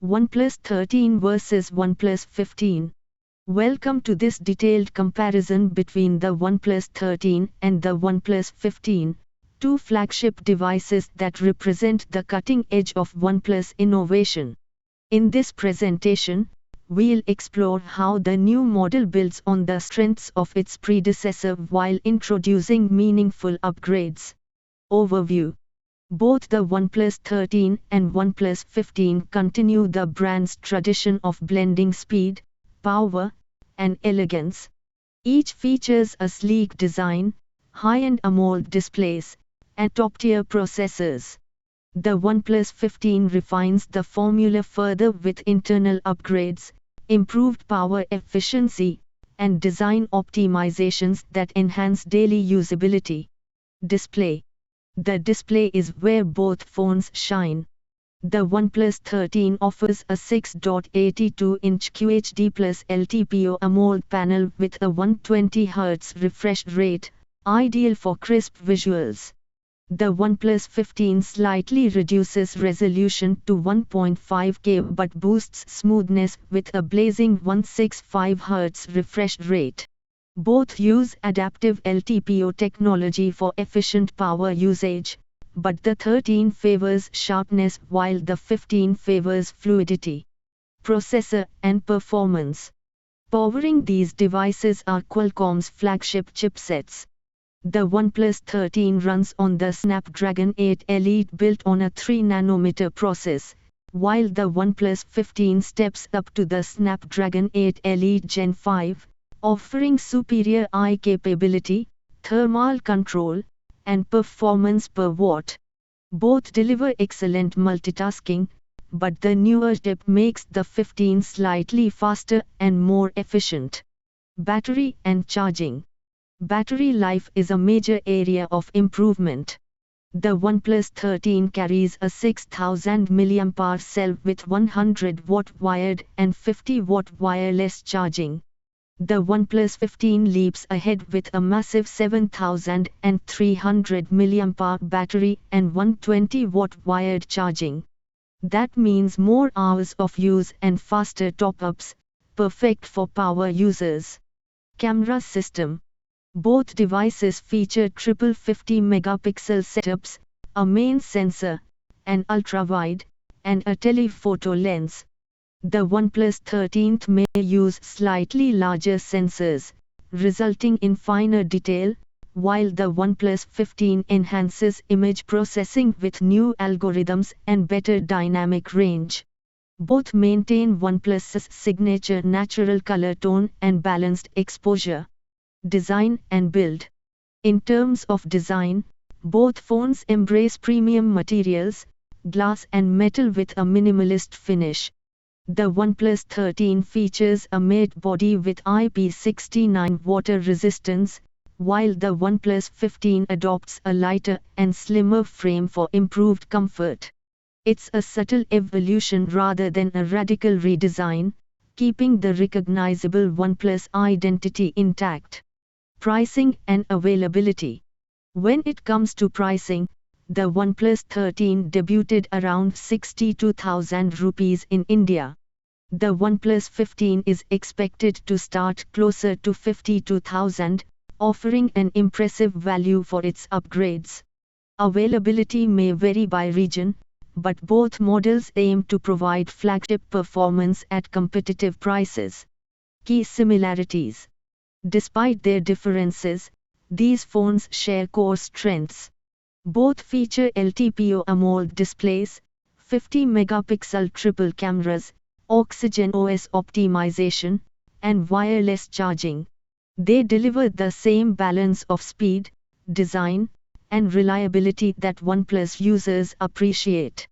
OnePlus 13 versus OnePlus 15. Welcome to this detailed comparison between the OnePlus 13 and the OnePlus 15, two flagship devices that represent the cutting edge of OnePlus innovation. In this presentation, we'll explore how the new model builds on the strengths of its predecessor while introducing meaningful upgrades. Overview. Both the OnePlus 13 and OnePlus 15 continue the brand's tradition of blending speed, power, and elegance. Each features a sleek design, high-end AMOLED displays, and top-tier processors. The OnePlus 15 refines the formula further with internal upgrades, improved power efficiency, and design optimizations that enhance daily usability. Display. The display is where both phones shine. The OnePlus 13 offers a 6.82-inch QHD-plus LTPO AMOLED panel with a 120Hz refresh rate, ideal for crisp visuals. The OnePlus 15 slightly reduces resolution to 1.5K but boosts smoothness with a blazing 165Hz refresh rate. Both use adaptive LTPO technology for efficient power usage, but the 13 favors sharpness while the 15 favors fluidity. Processor and performance. Powering these devices are Qualcomm's flagship chipsets. The OnePlus 13 runs on the Snapdragon 8 Elite built on a 3nm process, while the OnePlus 15 steps up to the Snapdragon 8 Elite Gen 5, offering superior eye capability, thermal control, and performance per watt. Both deliver excellent multitasking, but the newer chip makes the 15 slightly faster and more efficient. Battery and charging. Battery life is a major area of improvement. The OnePlus 13 carries a 6000 mAh cell with 100-watt wired and 50-watt wireless charging. The OnePlus 15 leaps ahead with a massive 7300 mAh battery and 120-watt wired charging. That means more hours of use and faster top-ups, perfect for power users. Camera system. Both devices feature triple 50-megapixel setups, a main sensor, an ultra-wide, and a telephoto lens. The OnePlus 13 may use slightly larger sensors, resulting in finer detail, while the OnePlus 15 enhances image processing with new algorithms and better dynamic range. Both maintain OnePlus's signature natural color tone and balanced exposure. Design and build. In terms of design, both phones embrace premium materials, glass and metal with a minimalist finish. The OnePlus 13 features a matte body with IP69 water resistance, while the OnePlus 15 adopts a lighter and slimmer frame for improved comfort. It's a subtle evolution rather than a radical redesign, keeping the recognizable OnePlus identity intact. Pricing and availability. When it comes to pricing, the OnePlus 13 debuted around 62,000 rupees in India. The OnePlus 15 is expected to start closer to 52,000, offering an impressive value for its upgrades. Availability may vary by region, but both models aim to provide flagship performance at competitive prices. Key similarities. Despite their differences, these phones share core strengths. Both feature LTPO AMOLED displays, 50-megapixel triple cameras, Oxygen OS optimization, and wireless charging. They deliver the same balance of speed, design, and reliability that OnePlus users appreciate.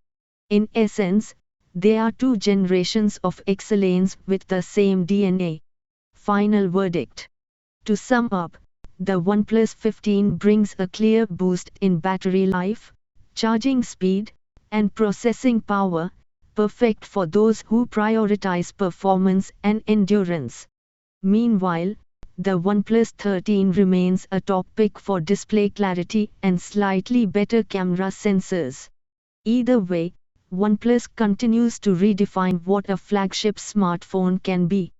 In essence, they are two generations of excellence with the same DNA. Final verdict. To sum up, the OnePlus 15 brings a clear boost in battery life, charging speed, and processing power, perfect for those who prioritize performance and endurance. Meanwhile, the OnePlus 13 remains a top pick for display clarity and slightly better camera sensors. Either way, OnePlus continues to redefine what a flagship smartphone can be.